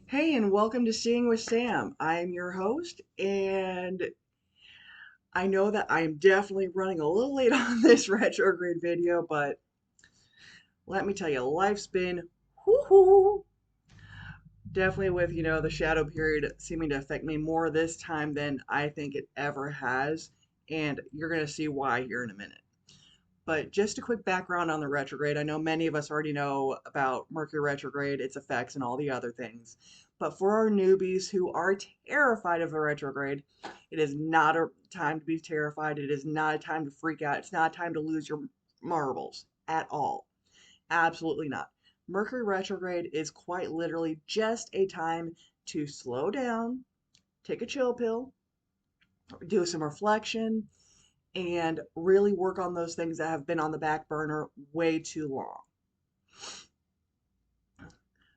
Hey, and welcome to Seeing with Sam. I am your host, and I know that I'm definitely running a little late on this retrograde video, but let me tell you, life's been whoo definitely with, the shadow period seeming to affect me more this time than I think it ever has, and you're going to see why here in a minute. But just a quick background on the retrograde. I know many of us already know about Mercury retrograde, its effects, and all the other things. But for our newbies who are terrified of the retrograde, it is not a time to be terrified. It is not a time to freak out. It's not a time to lose your marbles at all. Absolutely not. Mercury retrograde is quite literally just a time to slow down, take a chill pill, do some reflection, and really work on those things that have been on the back burner way too long.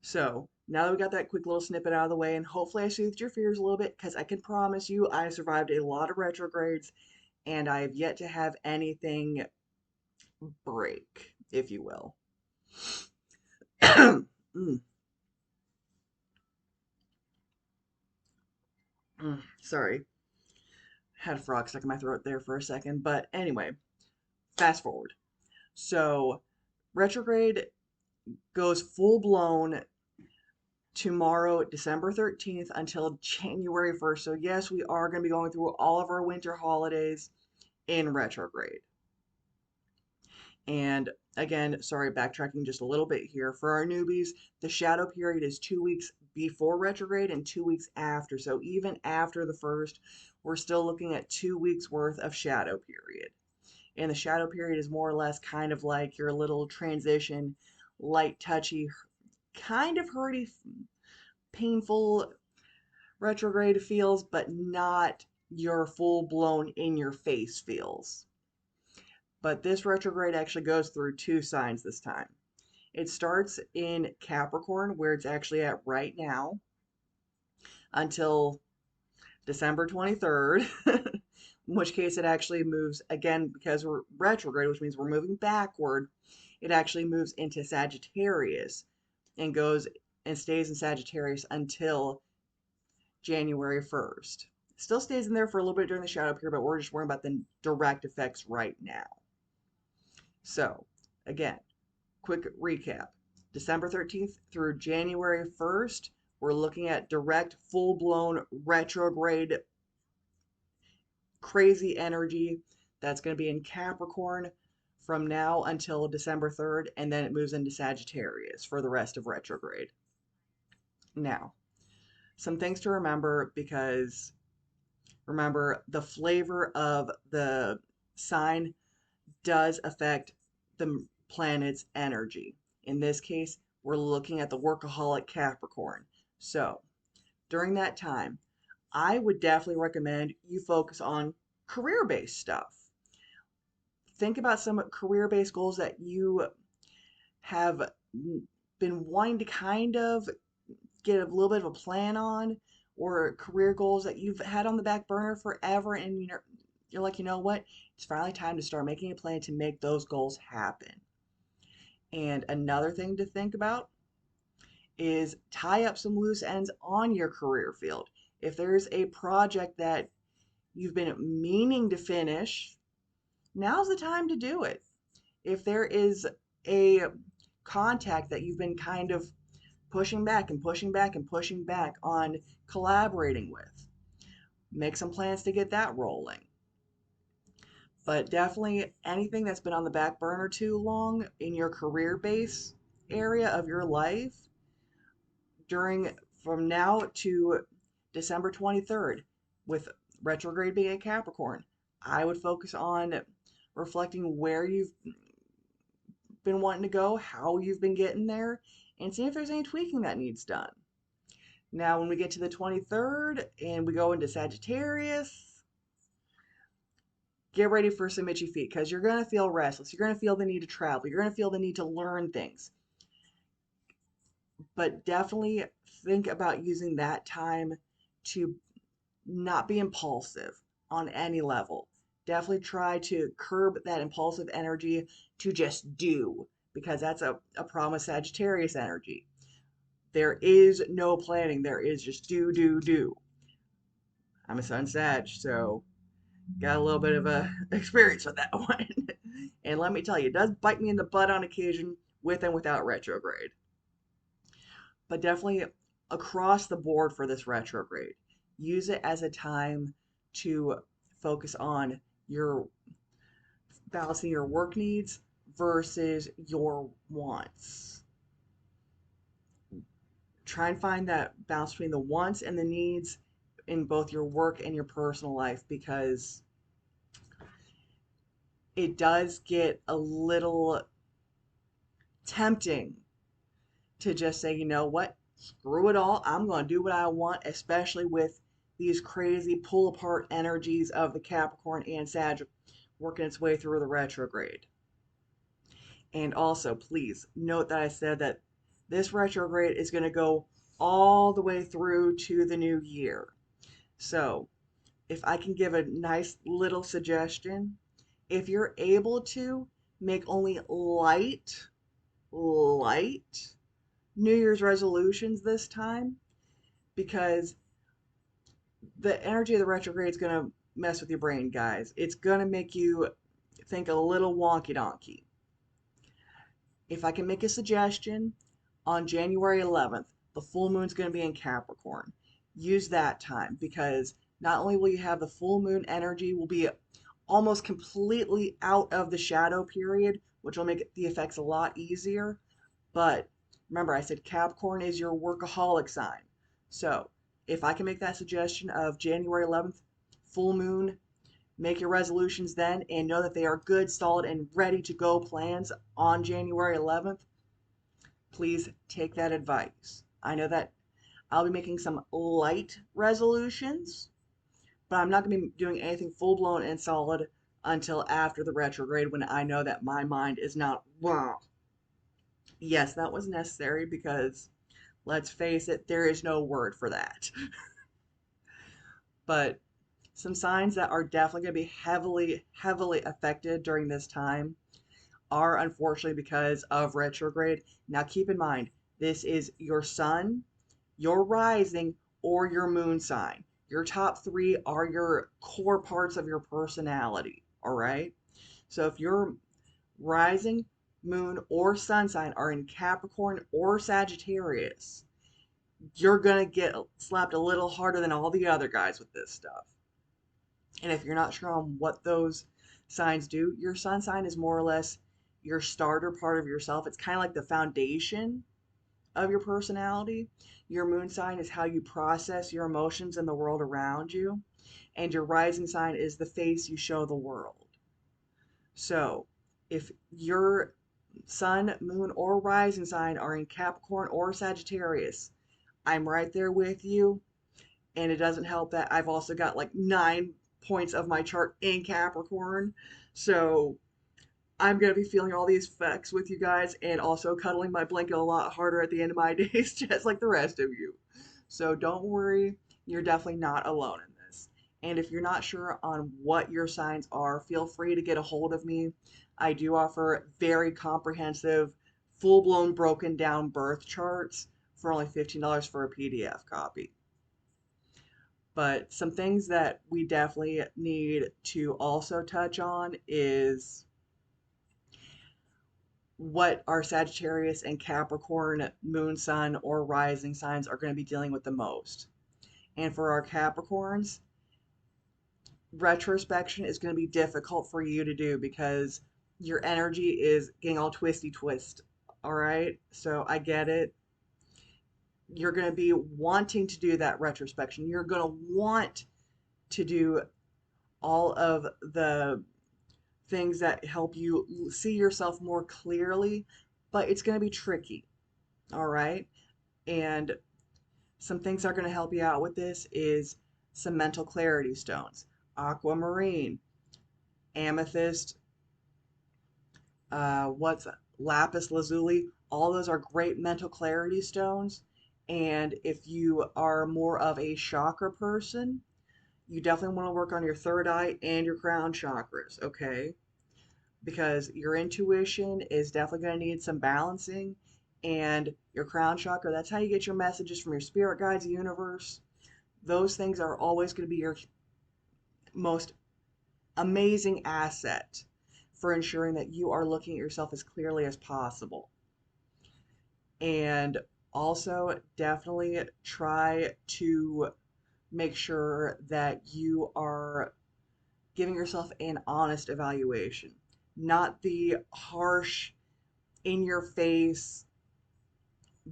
So now that we got that quick little snippet out of the way, and hopefully I soothed your fears a little bit, because I can promise you I survived a lot of retrogrades, and I have yet to have anything break, if you will. mm, sorry, had a frog stuck in my throat there for a second, but anyway, fast forward. So retrograde goes full blown tomorrow, December 13th, until January 1st. So, yes, we are going to be going through all of our winter holidays in retrograde. And again, sorry, backtracking just a little bit here. For our newbies, the shadow period is 2 weeks before retrograde and 2 weeks after. So, even after the first, we're still looking at 2 weeks worth of shadow period. And the shadow period is more or less kind of like your little transition, light, touchy, kind of hurty, painful retrograde feels, but not your full blown in your face feels. But this retrograde actually goes through two signs this time. It starts in Capricorn, where it's actually at right now, until December 23rd, in which case it actually moves again because we're retrograde, which means we're moving backward. It actually moves into Sagittarius and goes and stays in Sagittarius until January 1st. Still stays in there for a little bit during the shadow period, but we're just worrying about the direct effects right now. So, again, quick recap. December 13th through January 1st, we're looking at direct, full blown retrograde, crazy energy that's going to be in Capricorn from now until December 3rd, and then it moves into Sagittarius for the rest of retrograde. Now, some things to remember because remember, the flavor of the sign does affect the planet's energy. In this case, we're looking at the workaholic Capricorn. So, during that time, I would definitely recommend you focus on career based stuff. Think about some career based goals that you have been wanting to kind of get a little bit of a plan on, or career goals that you've had on the back burner forever, and you're like, you know what? It's finally time to start making a plan to make those goals happen. And another thing to think about is tie up some loose ends on your career field. If there's a project that you've been meaning to finish, now's the time to do it. If there is a contact that you've been kind of pushing back and pushing back and pushing back on collaborating with, make some plans to get that rolling. But definitely anything that's been on the back burner too long in your career base area of your life during from now to December 23rd, with retrograde being a Capricorn, I would focus on reflecting where you've been wanting to go, how you've been getting there, and see if there's any tweaking that needs done. Now, when we get to the 23rd and we go into Sagittarius, get ready for some itchy feet because you're going to feel restless. You're going to feel the need to travel. You're going to feel the need to learn things. But definitely think about using that time to not be impulsive on any level. Definitely try to curb that impulsive energy to just do, because that's a problem with Sagittarius energy. There is no planning. There is just do, do, do. I'm a Sun Sag, so got a little bit of a experience with that one. And let me tell you, it does bite me in the butt on occasion with and without retrograde. But definitely across the board for this retrograde, use it as a time to focus on your balancing your work needs versus your wants. Try and find that balance between the wants and the needs in both your work and your personal life, because it does get a little tempting to just say, you know what, screw it all. I'm going to do what I want, especially with these crazy pull apart energies of the Capricorn and Sag working its way through the retrograde. And also, please note that I said that this retrograde is going to go all the way through to the new year. So, if I can give a nice little suggestion, if you're able to make only light New Year's resolutions this time, because the energy of the retrograde is going to mess with your brain, guys. It's going to make you think a little wonky donkey. If I can make a suggestion, on January 11th, the full moon's going to be in Capricorn. Use that time, because not only will you have the full moon energy, will be almost completely out of the shadow period, which will make the effects a lot easier. But remember, I said Capricorn is your workaholic sign. So if I can make that suggestion of January 11th, full moon, make your resolutions then and know that they are good, solid, and ready to go plans on January 11th, please take that advice. I know that I'll be making some light resolutions, but I'm not going to be doing anything full blown and solid until after the retrograde, when I know that my mind is not, wow. Yes, that was necessary, because let's face it, there is no word for that. But some signs that are definitely going to be heavily affected during this time are, unfortunately, because of retrograde. Now, keep in mind, this is your sun, your rising, or your moon sign. Your top three are your core parts of your personality, all right? So if your rising, moon, or sun sign are in Capricorn or Sagittarius, you're going to get slapped a little harder than all the other guys with this stuff. And if you're not sure on what those signs do, your sun sign is more or less your starter part of yourself. It's kind of like the foundation of your personality. Your moon sign is how you process your emotions and the world around you. And your rising sign is the face you show the world. So if your sun, moon, or rising sign are in Capricorn or Sagittarius, I'm right there with you. And it doesn't help that I've also got like 9 points of my chart in Capricorn. So I'm going to be feeling all these effects with you guys, and also cuddling my blanket a lot harder at the end of my days, just like the rest of you. So don't worry, you're definitely not alone in this. And if you're not sure on what your signs are, feel free to get a hold of me. I do offer very comprehensive, full blown broken down birth charts for only $15 for a PDF copy. But some things that we definitely need to also touch on is what our Sagittarius and Capricorn moon, sun, or rising signs are going to be dealing with the most. And for our Capricorns, retrospection is going to be difficult for you to do, because your energy is getting all twisty twist. All right? So I get it. You're going to be wanting to do that retrospection. You're going to want to do all of the things that help you see yourself more clearly, but it's going to be tricky. All right? And some things that are going to help you out with this is some mental clarity stones, aquamarine, amethyst, what's lapis lazuli. All those are great mental clarity stones. And if you are more of a chakra person, you definitely want to work on your third eye and your crown chakras, okay? Because your intuition is definitely going to need some balancing, and your crown chakra. That's how you get your messages from your spirit guides, the universe. Those things are always going to be your most amazing asset for ensuring that you are looking at yourself as clearly as possible. And also, definitely try to make sure that you are giving yourself an honest evaluation, not the harsh, in your face,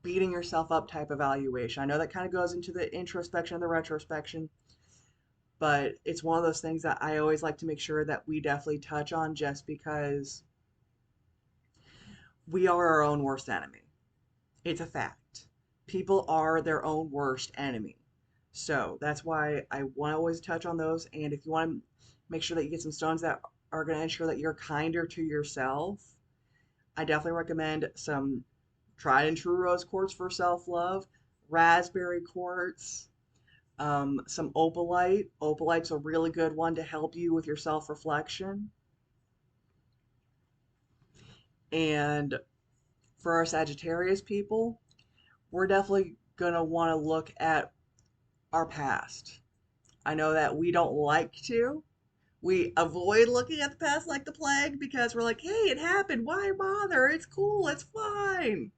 beating yourself up type evaluation. I know that kind of goes into the introspection and the retrospection, but it's one of those things that I always like to make sure that we definitely touch on just because we are our own worst enemy. It's a fact. People are their own worst enemy. So that's why I want to always touch on those. And if you want to make sure that you get some stones that are going to ensure that you're kinder to yourself, I definitely recommend some tried and true rose quartz for self love, raspberry quartz, some opalite. Opalite's a really good one to help you with your self reflection. And for our Sagittarius people, we're definitely going to want to look at our past. I know that we don't like to. We avoid looking at the past like the plague because we're like, hey, it happened. Why bother? It's cool. It's fine.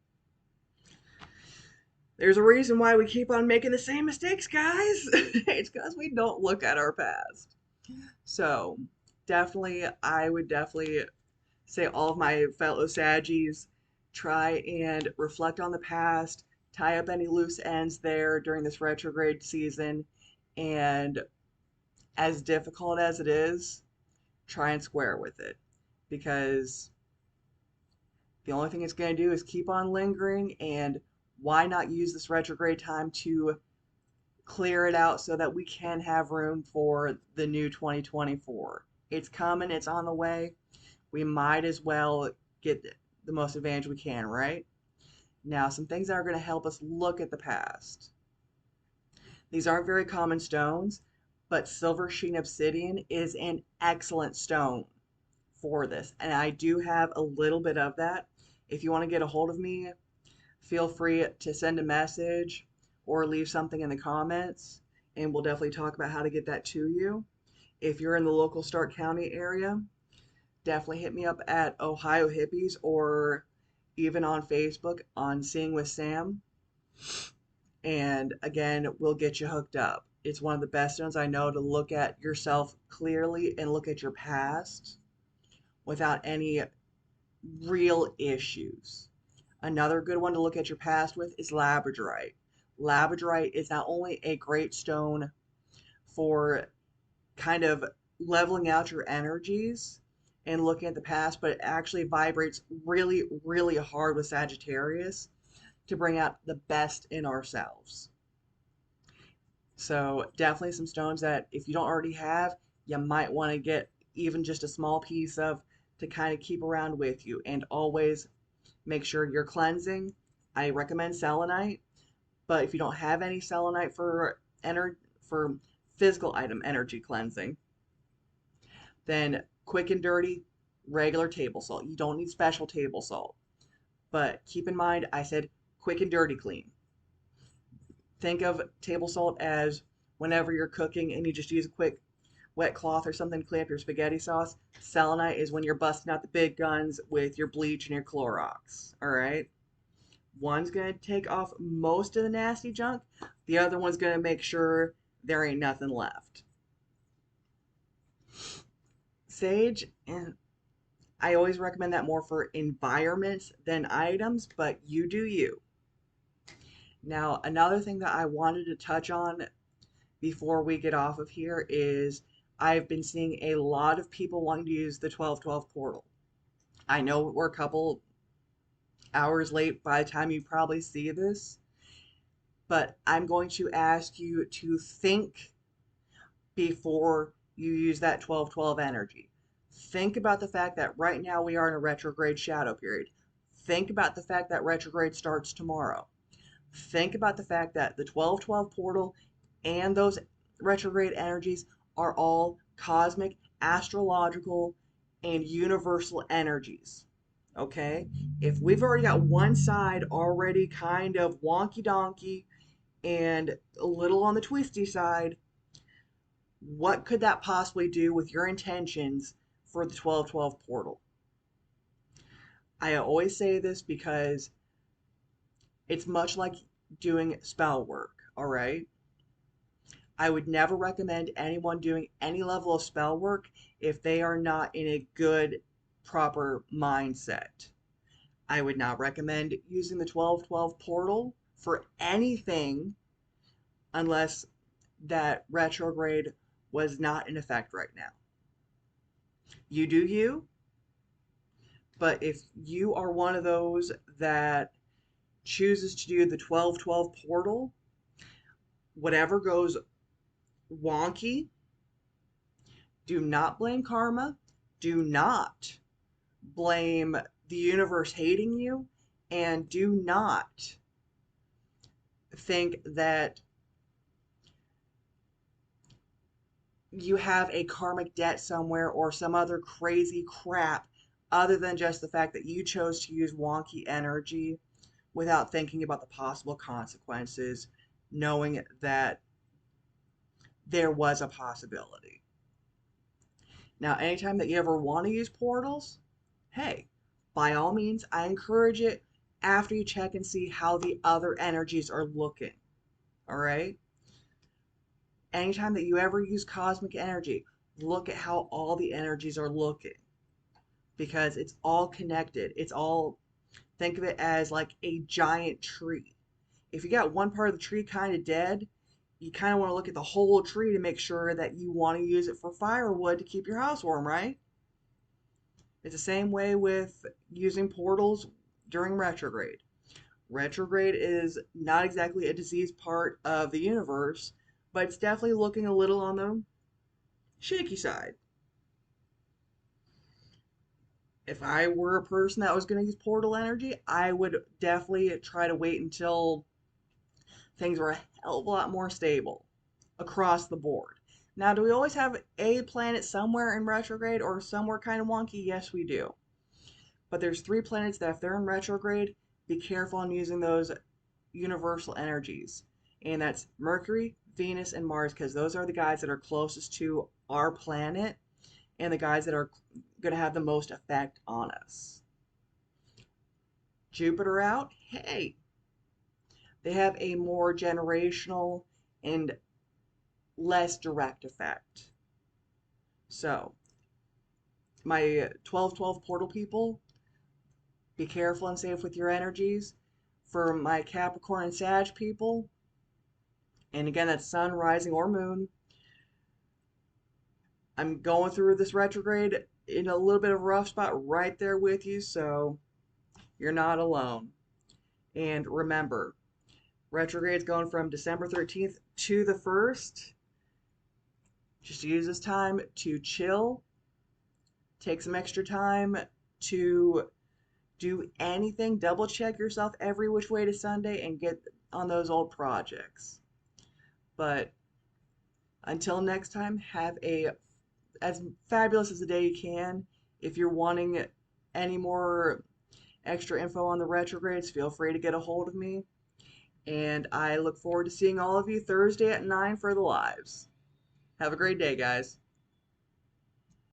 There's a reason why we keep on making the same mistakes, guys. It's because we don't look at our past. So, definitely, I would definitely say all of my fellow Saggies try and reflect on the past, tie up any loose ends there during this retrograde season, and as difficult as it is, try and square with it because the only thing it's going to do is keep on lingering. And why not use this retrograde time to clear it out so that we can have room for the new 2024? It's coming, it's on the way. We might as well get the most advantage we can, right? Now, some things that are going to help us look at the past. These aren't very common stones, but silver sheen obsidian is an excellent stone for this. And I do have a little bit of that. If you want to get a hold of me, feel free to send a message or leave something in the comments, and we'll definitely talk about how to get that to you. If you're in the local Stark County area, definitely hit me up at Ohio Hippies or even on Facebook on Seeing with Sam. And again, we'll get you hooked up. It's one of the best ones I know to look at yourself clearly and look at your past without any real issues. Another good one to look at your past with is labradorite. Labradorite is not only a great stone for kind of leveling out your energies and looking at the past, but it actually vibrates really, really hard with Sagittarius to bring out the best in ourselves. So definitely some stones that if you don't already have, you might want to get even just a small piece of to kind of keep around with you. And always make sure you're cleansing. I recommend selenite, but if you don't have any selenite for physical item energy cleansing, then quick and dirty regular table salt. You don't need special table salt. But keep in mind, I said quick and dirty clean. Think of table salt as whenever you're cooking and you just use a quick wet cloth or something to clean up your spaghetti sauce. Selenite is when you're busting out the big guns with your bleach and your Clorox. All right? One's going to take off most of the nasty junk. The other one's going to make sure there ain't nothing left. Sage, and I always recommend that more for environments than items, but you do you. Now, another thing that I wanted to touch on before we get off of here is I've been seeing a lot of people wanting to use the 1212 portal. I know we're a couple hours late by the time you probably see this, but I'm going to ask you to think before you use that 1212 energy. Think about the fact that right now we are in a retrograde shadow period. Think about the fact that retrograde starts tomorrow. Think about the fact that the 1212 portal and those retrograde energies are all cosmic, astrological, and universal energies. Okay? If we've already got one side already kind of wonky donkey and a little on the twisty side, what could that possibly do with your intentions for the 1212 portal? I always say this because it's much like doing spell work, all right? I would never recommend anyone doing any level of spell work if they are not in a good, proper mindset. I would not recommend using the 1212 portal for anything unless that retrograde was not in effect right now. You do you, but if you are one of those that chooses to do the 1212 portal, whatever goes wonky, do not blame karma. Do not blame the universe hating you. And do not think that you have a karmic debt somewhere or some other crazy crap other than just the fact that you chose to use wonky energy without thinking about the possible consequences, knowing that there was a possibility. Now, anytime that you ever want to use portals, hey, by all means, I encourage it after you check and see how the other energies are looking. All right? Anytime that you ever use cosmic energy, look at how all the energies are looking because it's all connected. It's all, think of it as like a giant tree. If you got one part of the tree kind of dead, you kind of want to look at the whole tree to make sure that you want to use it for firewood to keep your house warm, right? It's the same way with using portals during retrograde. Retrograde is not exactly a diseased part of the universe, but it's definitely looking a little on the shaky side. If I were a person that was going to use portal energy, I would definitely try to wait until things were a hell of a lot more stable across the board. Now, do we always have a planet somewhere in retrograde or somewhere kind of wonky? Yes, we do. But there's three planets that if they're in retrograde, be careful on using those universal energies. And that's Mercury, Venus, and Mars, because those are the guys that are closest to our planet and the guys that are going to have the most effect on us. Jupiter out, hey, they have a more generational and less direct effect. So, my 1212 portal people, be careful and safe with your energies. For my Capricorn and Sag people, and again, that's sun, rising, or moon, I'm going through this retrograde in a little bit of a rough spot right there with you, so you're not alone. And remember, retrograde's going from December 13th to the 1st. Just use this time to chill, take some extra time to do anything, double check yourself every which way to Sunday, and get on those old projects. But until next time, have a as fabulous as a day you can. If you're wanting any more extra info on the retrogrades, feel free to get a hold of me. And I look forward to seeing all of you Thursday at 9 for the lives. Have a great day, guys.